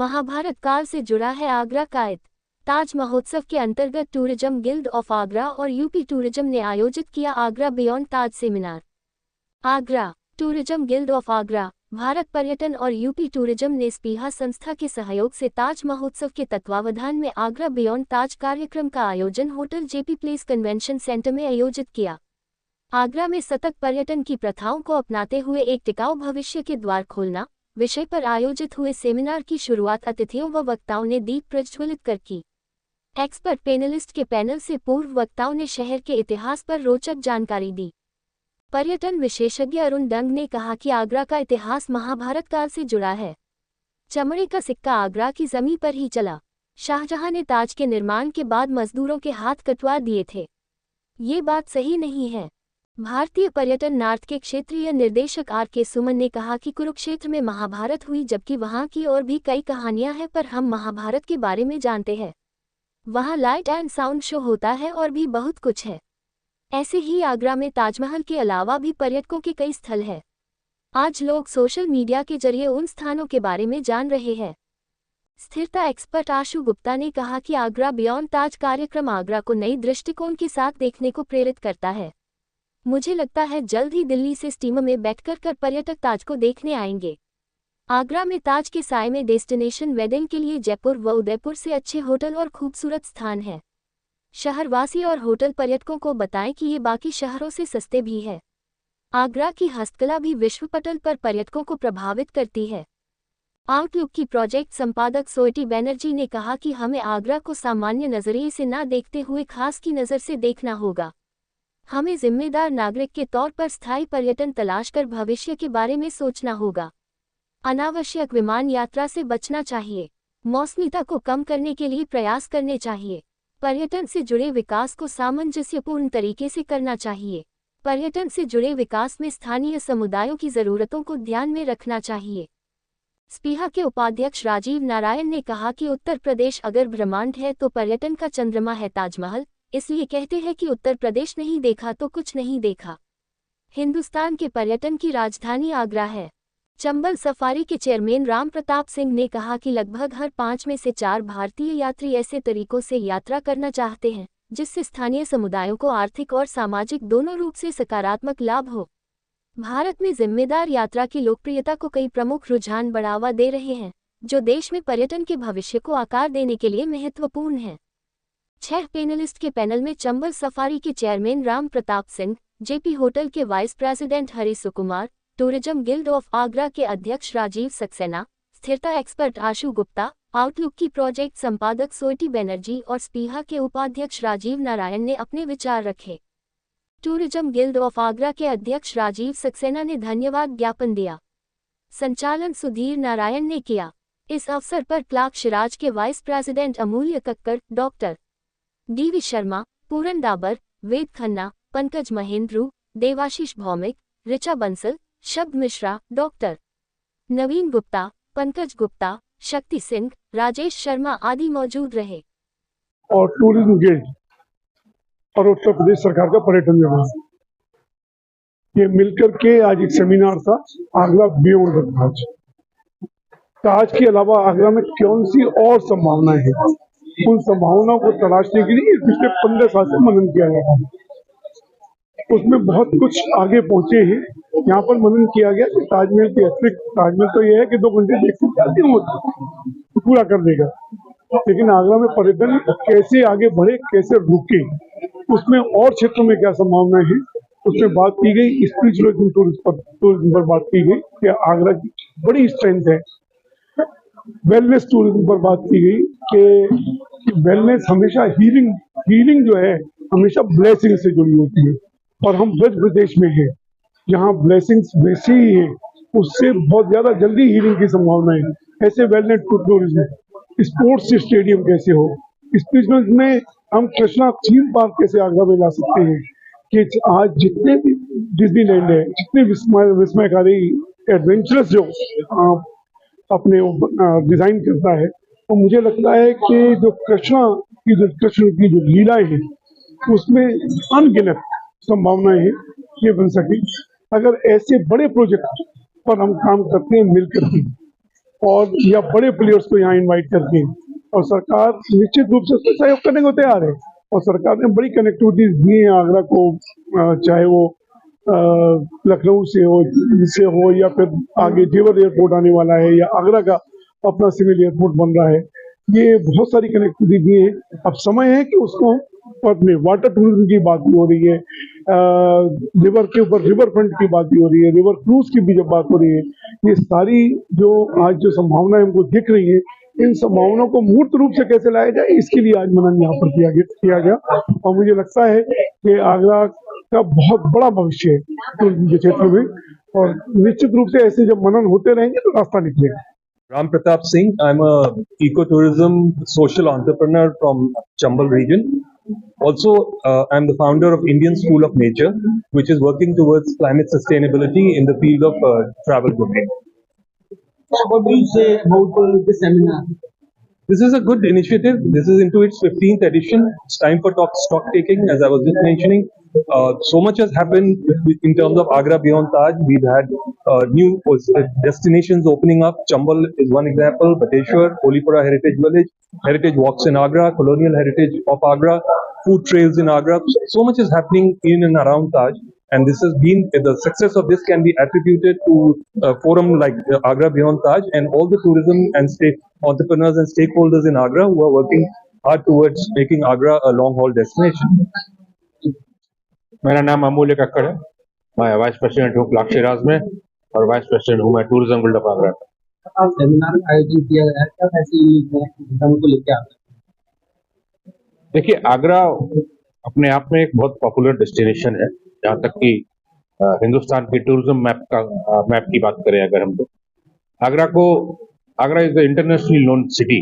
महाभारत काल से जुड़ा है आगरा का ताज महोत्सव के अंतर्गत टूरिज्म गिल्ड ऑफ आगरा और यूपी टूरिज्म ने आयोजित किया Agra beyond Taj seminar. Agra tourism guild of Agra, Bharat पर्यटन और यूपी टूरिज्म ने स्पीहा संस्था के सहयोग से ताज महोत्सव के तत्वावधान में आगरा बियॉन्ड ताज कार्यक्रम का आयोजन hotel JP place convention centre में आयोजित किया। आगरा में सतत पर्यटन की प्रथाओं को अपनाते हुए एक टिकाऊ भविष्य के द्वार खोलना विषय पर आयोजित हुए सेमिनार की शुरुआत अतिथियों व वक्ताओं ने दीप प्रज्वलित कर की। एक्सपर्ट पैनलिस्ट के पैनल से पूर्व वक्ताओं ने शहर के इतिहास पर रोचक जानकारी दी। पर्यटन विशेषज्ञ अरुण डंग ने कहा कि आगरा का इतिहास महाभारत काल से जुड़ा है। चमड़े का सिक्का आगरा की जमीन पर ही चला। शाहजहां ने ताज के निर्माण के बाद मजदूरों के हाथ कटवा दिए थे। ये बात सही नहीं है। भारतीय पर्यटन नार्थ के क्षेत्रीय निर्देशक आर.के. सुमन ने कहा कि कुरुक्षेत्र में महाभारत हुई, जबकि वहां की और भी कई कहानियां हैं, पर हम महाभारत के बारे में जानते हैं। वहां लाइट एंड साउंड शो होता है और भी बहुत कुछ है। ऐसे ही आगरा में ताजमहल के अलावा भी पर्यटकों के कई स्थल हैं। आज लोग सोशल मीडिया के जरिए उन स्थानों के बारे में जान रहे हैं। स्थिरता एक्सपर्ट आशु गुप्ता ने कहा कि आगरा बियॉन्ड ताज कार्यक्रम आगरा को नई दृष्टिकोण के साथ देखने को प्रेरित करता है। मुझे लगता है जल्द ही दिल्ली से स्टीमर में बैठकर पर्यटक ताज को देखने आएंगे। आगरा में ताज के साए में डेस्टिनेशन वेडिंग के लिए जयपुर व उदयपुर से अच्छे होटल और खूबसूरत स्थान हैं। शहरवासी और होटल पर्यटकों को बताएं कि ये बाकी शहरों से सस्ते भी है। आगरा की हस्तकला भी विश्व पटल पर पर्यटकों को प्रभावित करती है। आउटलुक की प्रोजेक्ट संपादक स्वीटी बनर्जी ने कहा कि हमें आगरा को सामान्य नजरिए से न देखते हुए खास की नज़र से देखना होगा। हमें जिम्मेदार नागरिक के तौर पर स्थायी पर्यटन तलाश कर भविष्य के बारे में सोचना होगा। अनावश्यक विमान यात्रा से बचना चाहिए। मौसमीता को कम करने के लिए प्रयास करने चाहिए। पर्यटन से जुड़े विकास को सामंजस्यपूर्ण तरीके से करना चाहिए। पर्यटन से जुड़े विकास में स्थानीय समुदायों की जरूरतों को ध्यान में रखना चाहिए। स्पीहा के उपाध्यक्ष राजीव नारायण ने कहा कि उत्तर प्रदेश अगर ब्रह्मांड है तो पर्यटन का चंद्रमा है ताजमहल, इसलिए कहते हैं कि उत्तर प्रदेश नहीं देखा तो कुछ नहीं देखा। हिंदुस्तान के पर्यटन की राजधानी आगरा है। चंबल सफारी के चेयरमैन राम प्रताप सिंह ने कहा कि लगभग हर 5 में से 4 भारतीय यात्री ऐसे तरीकों से यात्रा करना चाहते हैं जिससे स्थानीय समुदायों को आर्थिक और सामाजिक दोनों रूप से सकारात्मक लाभ हो। भारत में जिम्मेदार यात्रा की लोकप्रियता को कई प्रमुख रुझान बढ़ावा दे रहे हैं, जो देश में पर्यटन के भविष्य को आकार देने के लिए महत्वपूर्ण है। 6 पैनलिस्ट के पैनल में चंबल सफारी के chairman Ram Pratap Singh, JP hotel के vice president Hari Sukumar, tourism guild of Agra के अध्यक्ष राजीव सक्सेना, स्थिरता एक्सपर्ट आशु गुप्ता, आउटलुक की प्रोजेक्ट संपादक स्वीटी बनर्जी और स्पीहा के उपाध्यक्ष राजीव नारायण ने अपने विचार रखे। टूरिज्म गिल्ड ऑफ आगरा के अध्यक्ष राजीव सक्सेना ने धन्यवाद ज्ञापन दिया। संचालन सुधीर नारायण ने किया। इस अवसर पर क्लार्क शिराज के वाइस प्रेसिडेंट अमूल्य कक्कड़, डॉक्टर डी.वी. शर्मा, पूरन डाबर, वेद खन्ना, पंकज महेंद्रू, देवाशीष भौमिक, ऋचा बंसल, शब्द मिश्रा, डॉक्टर नवीन गुप्ता, पंकज गुप्ता, शक्ति सिंह, राजेश शर्मा आदि मौजूद रहे। और टूरिज्म गिल्ड और उत्तर प्रदेश सरकार का पर्यटन विभाग ये मिलकर के आज एक सेमिनार था आगरा बियॉन्ड ताज। ताज के अलावा आगरा में कौन सी और संभावनाएं हैं, उन संभावनाओं को तलाशने के लिए पिछले 15 साल से मनन किया गया है। उसमें बहुत कुछ आगे पहुंचे हैं। यहाँ पर मनन किया गया कि ताजमहल के अतिरिक्त, ताजमहल तो यह है कि 2 घंटे देख सकते पूरा कर देगा, लेकिन आगरा में पर्यटन कैसे आगे बढ़े, कैसे रुके, उसमें और क्षेत्रों में क्या संभावनाएं हैं, उसमें बात की गई। स्पिरिचुअल टूरिज्म पर बात की गई कि आगरा की बड़ी स्ट्रेंथ है। वेलनेस टूरिज्म पर बात की गई कि वेलनेस हमेशा हीलिंग जो है हमेशा ब्लेसिंग से जुड़ी होती है, और हम ब्रज प्रदेश में हैं जहाँ ब्लेसिंग्स वैसे ही है, उससे बहुत ज्यादा जल्दी हीलिंग की संभावना है। ऐसे वेलनेस टूरिज्म, स्पोर्ट्स स्टेडियम कैसे हो, स्पिरिचुअल में हम कृष्णा थीम पार्क कैसे आगरा में ला सकते हैं कि आज जितने भी डिज्नीलैंड है, जितने विस्मयकारी एडवेंचरस जो अपने डिजाइन करता है, तो मुझे लगता है कि जो कृष्ण की जो लीलाएं हैं उसमें अनगिनत संभावनाएं हैं ये बन सके अगर ऐसे बड़े प्रोजेक्ट पर हम काम करते हैं मिलकर के। और या बड़े प्लेयर्स को यहाँ इनवाइट करके, और सरकार निश्चित रूप से उसमें सहयोग करने को तैयार है। और सरकार ने बड़ी कनेक्टिविटी दी है आगरा को, चाहे वो लखनऊ से हो या फिर आगे जेवर एयरपोर्ट आने वाला है, या आगरा का अपना सिविल एयरपोर्ट बन रहा है। ये बहुत सारी कनेक्टिविटी दी है। अब समय है कि उसको अपने वाटर टूरिज्म की बात भी हो रही है, रिवर के ऊपर रिवर फ्रंट की बात भी हो रही है, रिवर क्रूज की भी जब बात हो रही है, ये सारी जो आज जो संभावनाएं हमको दिख रही है, इन संभावनाओं को मूर्त रूप से कैसे लाया जाए, इसके लिए आज मनन यहाँ पर किया गया। और मुझे लगता है कि आगरा का बहुत बड़ा भविष्य है टूरिज्म के क्षेत्र में, और निश्चित रूप से ऐसे जब मनन होते रहेंगे तो रास्ता निकलेगा। Ram Pratap Singh, I'm a ecotourism social entrepreneur from Chambal region. Also, I'm the founder of Indian School of Nature, which is working towards climate sustainability in the field of travel booking. What do you say about this seminar? This is a good initiative. This is into its 15th edition. It's time for stock taking, as I was just mentioning. So much has happened in terms of Agra Beyond Taj. We've had new destinations opening up. Chambal is one example, Bateshwar, Holipura Heritage Village, Heritage Walks in Agra, Colonial Heritage of Agra, food trails in Agra. So much is happening in and around Taj. And this has been, the success of this can be attributed to a forum like Agra Beyond Taj and all the tourism and state entrepreneurs and stakeholders in Agra who are working hard towards making Agra a long haul destination. मेरा नाम अमूल्य कक्कड़ है। मैं vice president हूँ Clark Siraj में, और vice president हूँ मैं टूरिज्म गिल्ड ऑफ आगरा का। सेमिनार आयोजित किया गया है, क्या फैसिलिटीज को लेकर आप? देखिए, आगरा अपने आप में एक बहुत पॉपुलर डेस्टिनेशन है। जहाँ तक कि हिंदुस्तान की टूरिज्म मैप की बात करें अगर हम, तो Agra is the internationally known city